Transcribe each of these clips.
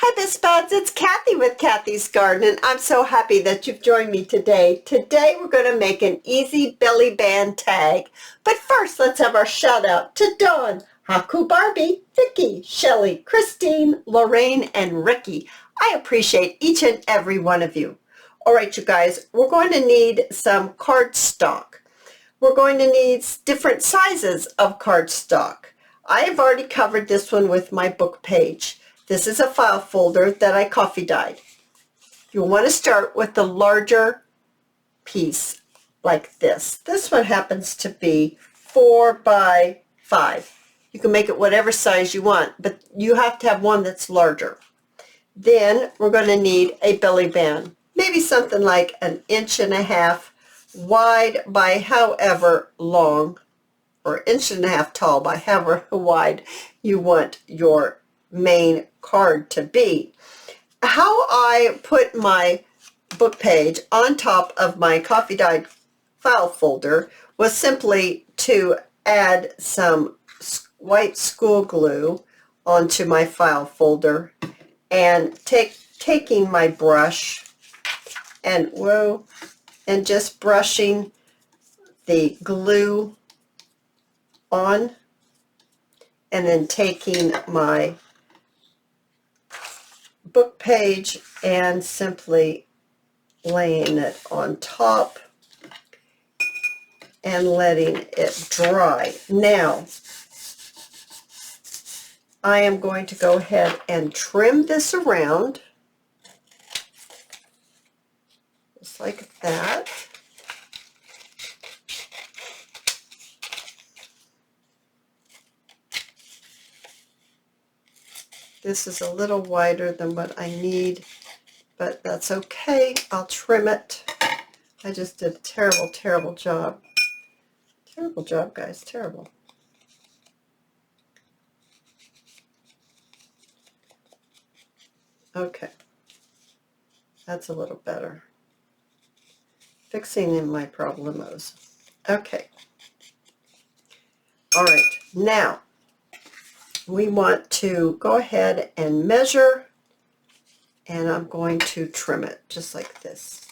Hi Miss Buds, it's Cathy with Cathy's Garden, and I'm so happy that you've joined me today. Today we're going to make an easy belly band tag, but first let's have our shout out to Dawn, Haku Barbie, Vicky, Shelly, Christine, Lorraine, and Ricky. I appreciate each and every one of you. Alright you guys, we're going to need some cardstock. We're going to need different sizes of cardstock. I have already covered this one with my book page. This is a file folder that I coffee dyed. You'll want to start with the larger piece like this. This one happens to be 4 by 5. You can make it whatever size you want, but you have to have one that's larger. Then we're going to need a belly band, maybe something like 1.5 inches wide by however long, or 1.5 inches tall by however wide you want your main card to be. How I put my book page on top of my coffee dyed file folder was simply to add some white school glue onto my file folder and taking my brush and just brushing the glue on, and then taking my book page and simply laying it on top and letting it dry. Now I am going to go ahead and trim this around just like that. This is a little wider than what I need, but that's okay. I'll trim it. I just did a terrible, terrible job. Terrible job, guys. Terrible. Okay. That's a little better. Fixing in my problemos. Okay. All right. Now, we want to go ahead and measure, and I'm going to trim it just like this.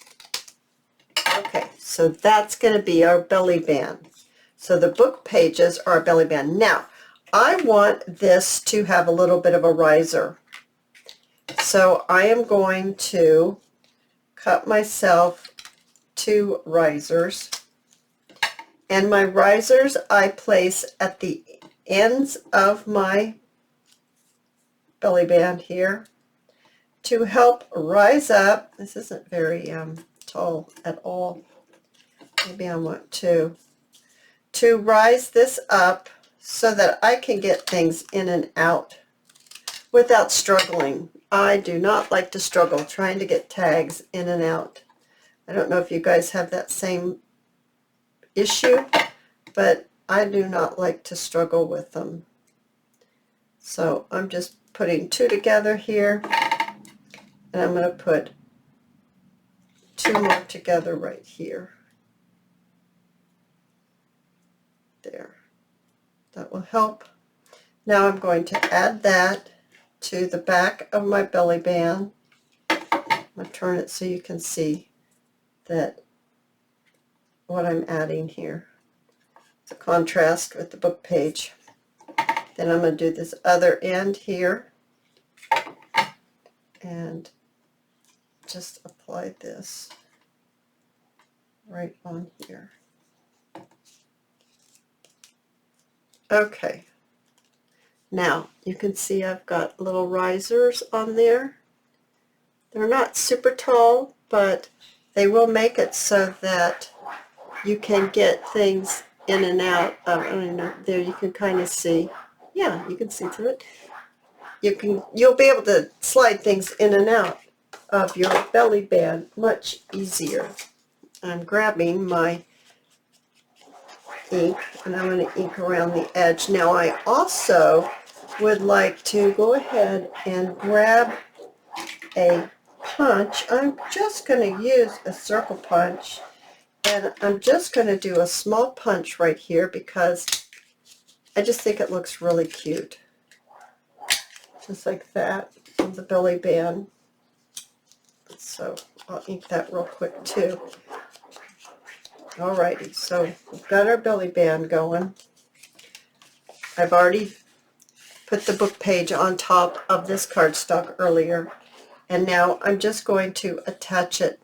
Okay, so that's going to be our belly band. So the book pages are a belly band. Now, I want this to have a little bit of a riser. So I am going to cut myself 2 risers. And my risers I place at the ends of my belly band here to help rise up. This isn't very tall at all. Maybe I want to rise this up so that I can get things in and out without struggling. I do not like to struggle trying to get tags in and out. I don't know if you guys have that same issue, but I do not like to struggle with them. So I'm just putting 2 together here, and I'm going to put 2 more together right here. There. That will help. Now I'm going to add that to the back of my belly band. I'm going to turn it so you can see that what I'm adding here. It's a contrast with the book page. Then I'm going to do this other end here and just apply this right on here. Okay, now you can see I've got little risers on there. They're not super tall, but they will make it so that you can get things in and out of, I don't know, there you can kind of see. Yeah, you can see through it. You'll be able to slide things in and out of your belly band much easier. I'm grabbing my ink, and I'm going to ink around the edge. Now I also would like to go ahead and grab a punch. I'm just going to use a circle punch, and I'm just going to do a small punch right here because I just think it looks really cute. Just like that. on the belly band. So I'll ink that real quick too. Alrighty, so we've got our belly band going. I've already put the book page on top of this cardstock earlier, and now I'm just going to attach it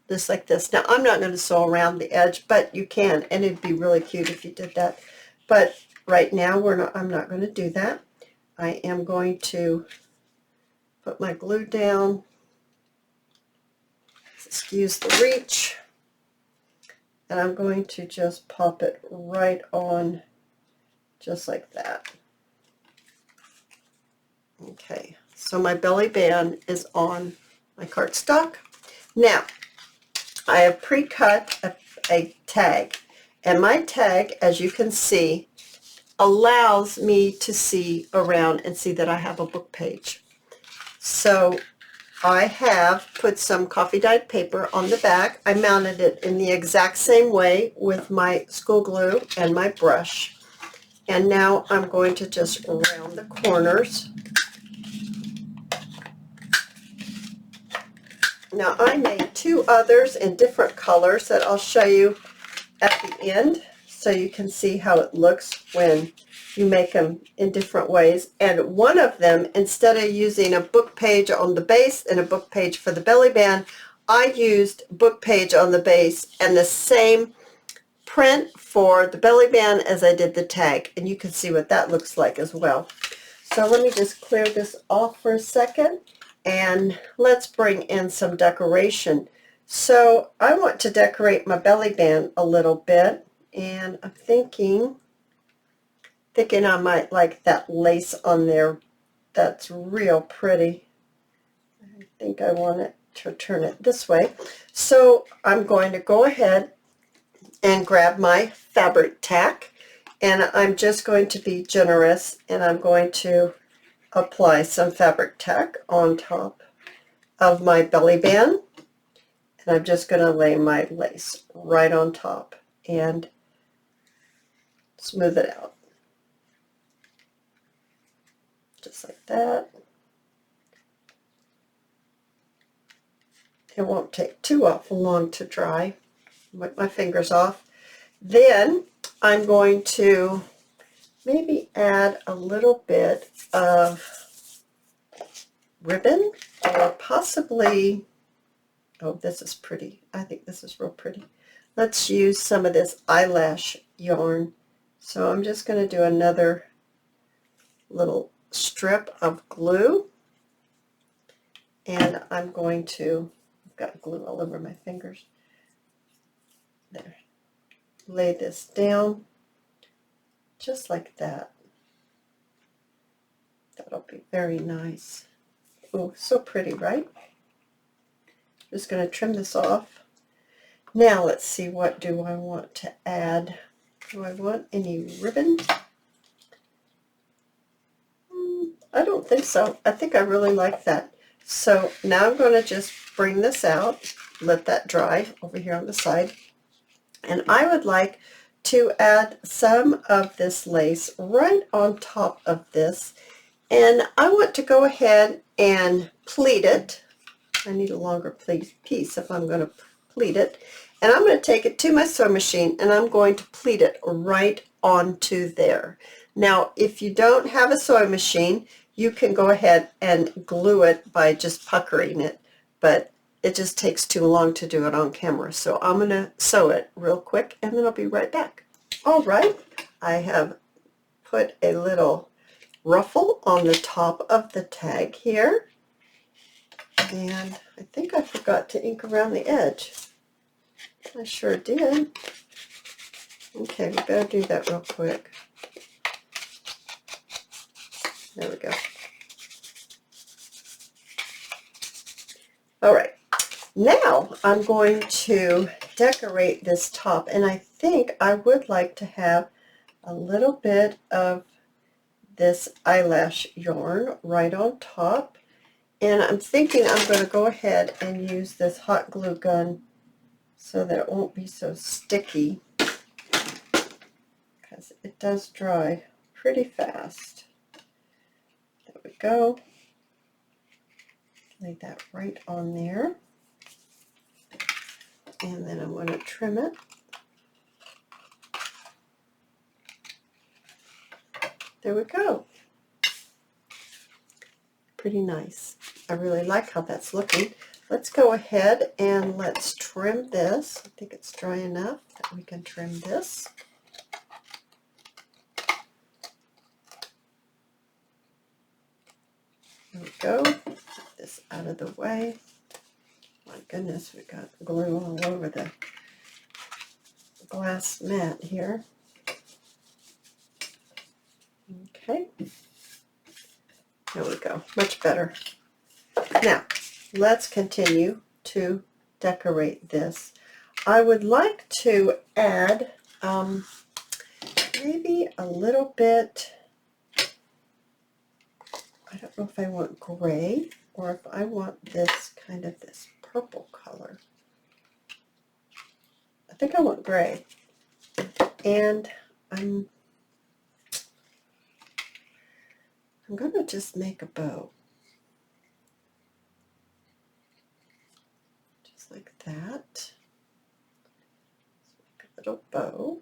just like this. Now I'm not going to sew around the edge, but you can, and it'd be really cute if you did that. But right now I'm not going to do that. I am going to put my glue down. Excuse the reach. And I'm going to just pop it right on, just like that. Okay, so my belly band is on my cardstock. Now, I have pre-cut a tag, and my tag, as you can see, allows me to see around and see that I have a book page. So I have put some coffee dyed paper on the back. I mounted it in the exact same way with my school glue and my brush. And now I'm going to just round the corners. Now I made two others in different colors that I'll show you at the end so you can see how it looks when you make them in different ways. And one of them, instead of using a book page on the base and a book page for the belly band, I used book page on the base and the same print for the belly band as I did the tag, and you can see what that looks like as well. So let me just clear this off for a second, and let's bring in some decoration. So I want to decorate my belly band a little bit, and I'm thinking I might like that lace on there. That's real pretty. I think I want it to turn it this way. So I'm going to go ahead and grab my fabric tack, and I'm just going to be generous, and I'm going to apply some fabric tack on top of my belly band, and I'm just going to lay my lace right on top and smooth it out. Just like that. It won't take too awful long to dry. Wipe my fingers off. Then I'm going to maybe add a little bit of ribbon, or possibly, oh, this is pretty. I think this is real pretty. Let's use some of this eyelash yarn. So I'm just going to do another little strip of glue, and I'm going to, I've got glue all over my fingers. There. Lay this down just like that. That'll be very nice. Oh, so pretty, right? Just going to trim this off. Now let's see, what do I want to add? Do I want any ribbon? I don't think so. I think I really like that. So now I'm going to just bring this out, let that dry over here on the side. And I would like to add some of this lace right on top of this. And I want to go ahead and pleat it. I need a longer piece if I'm going to pleat it. And I'm going to take it to my sewing machine, and I'm going to pleat it right onto there. Now, if you don't have a sewing machine, you can go ahead and glue it by just puckering it, but it just takes too long to do it on camera. So I'm going to sew it real quick, and then I'll be right back. All right, I have put a little ruffle on the top of the tag here, and I think I forgot to ink around the edge. I sure did. Okay, we better do that real quick. There we go. All right, now I'm going to decorate this top, and I think I would like to have a little bit of this eyelash yarn right on top, and I'm thinking I'm going to go ahead and use this hot glue gun so that it won't be so sticky, because it does dry pretty fast. There we go. Lay that right on there. And then I'm going to trim it. There we go. Pretty nice. I really like how that's looking. Let's go ahead and let's trim this. I think it's dry enough that we can trim this. There we go. Get this out of the way. My goodness, we got glue all over the glass mat here. Okay. There we go. Much better. Now, let's continue to decorate this. I would like to add maybe a little bit, I don't know if I want gray or if I want this kind of this purple color. I think I want gray. And I'm going to just make a bow. Just like that. Make a little bow.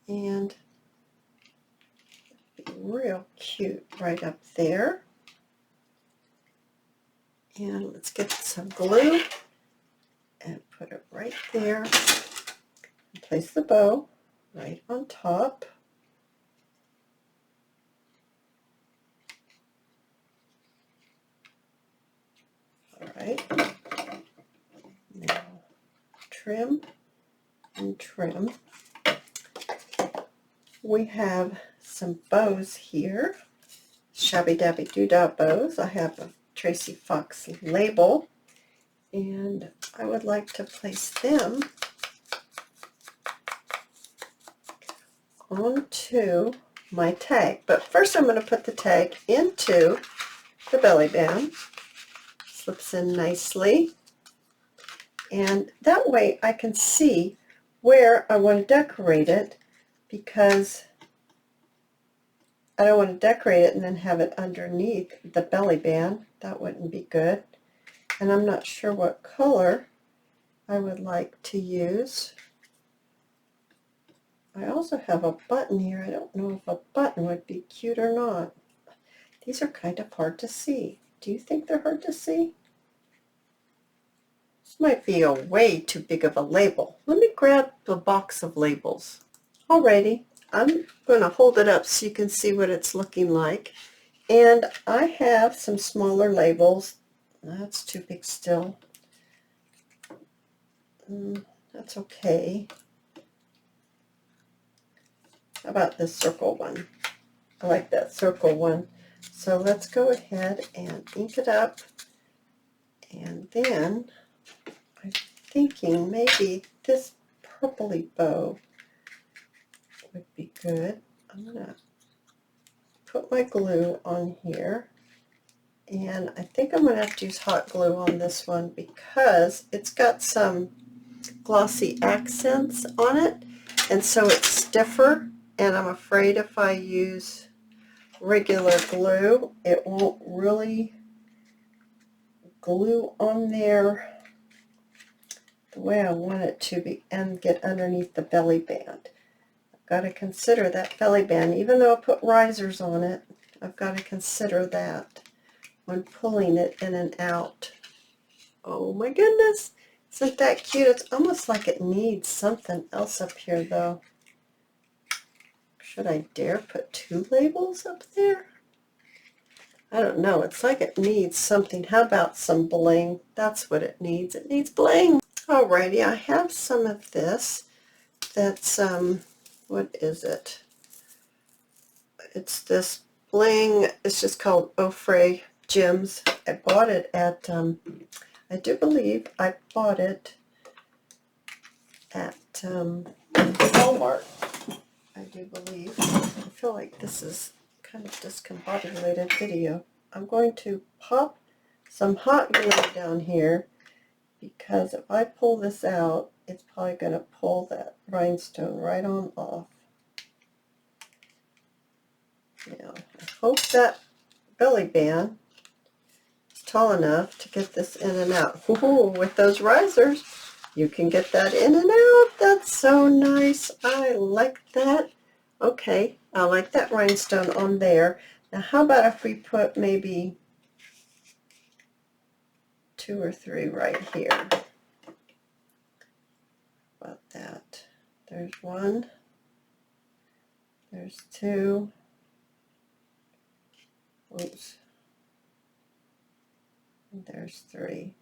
And be real cute right up there. And let's get some glue and put it right there. And place the bow right on top. All right. Now trim and trim. We have some bows here. Shabby Dabby Doodah bows. I have a Tracy Fox label, and I would like to place them onto my tag. But first I'm going to put the tag into the belly band. Slips in nicely, and that way I can see where I want to decorate it, because I don't want to decorate it and then have it underneath the belly band. That wouldn't be good. And I'm not sure what color I would like to use. I also have a button here. I don't know if a button would be cute or not. These are kind of hard to see. Do you think they're hard to see? This might be a way too big of a label. Let me grab the box of labels. Alrighty, I'm going to hold it up so you can see what it's looking like. And I have some smaller labels. That's too big still. That's okay. How about this circle one? I like that circle one. So let's go ahead and ink it up. And then I'm thinking maybe this purpley bow would be good. I'm going to put my glue on here. And I think I'm going to have to use hot glue on this one because it's got some glossy accents on it. And so it's stiffer. And I'm afraid if I use regular glue, it won't really glue on there the way I want it to be and get underneath the belly band. I've got to consider that belly band. Even though I put risers on it, I've got to consider that when pulling it in and out. Oh my goodness, isn't that cute? It's almost like it needs something else up here though. Should I dare put two labels up there? I don't know. It's like it needs something. How about some bling? That's what it needs. It needs bling. Alrighty, I have some of this. That's, what is it? It's this bling. It's just called Ofray Gems. I bought it at, I do believe I bought it at Walmart. I do believe. I feel like this is kind of discombobulated video. I'm going to pop some hot glue down here because if I pull this out, it's probably going to pull that rhinestone right on off. Now, I hope that belly band tall enough to get this in and out. Ooh, with those risers, you can get that in and out. That's so nice. I like that. Okay, I like that rhinestone on there. Now, how about if we put maybe 2 or 3 right here? How about that? There's 1. There's 2. Oops. And there's 3.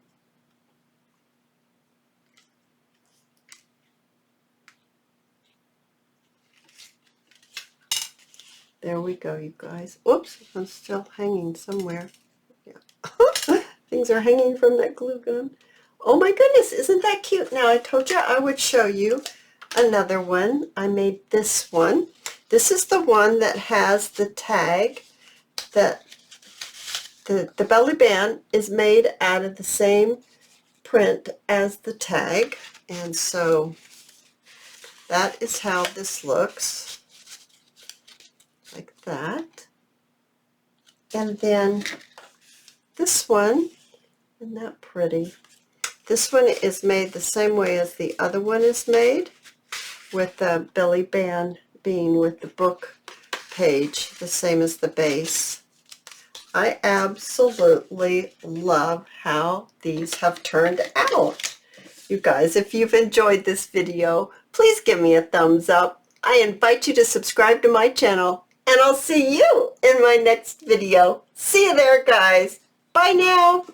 There we go, you guys. Oops, I'm still hanging somewhere. Yeah. Things are hanging from that glue gun. Oh my goodness, isn't that cute? Now, I told you I would show you another one. I made this one. This is the one that has the tag that the belly band is made out of the same print as the tag. And so that is how this looks, like that. And then this one, isn't that pretty? This one is made the same way as the other one is made, with the belly band being with the book page, the same as the base. I absolutely love how these have turned out. You guys, if you've enjoyed this video, please give me a thumbs up. I invite you to subscribe to my channel, and I'll see you in my next video. See you there, guys. Bye now.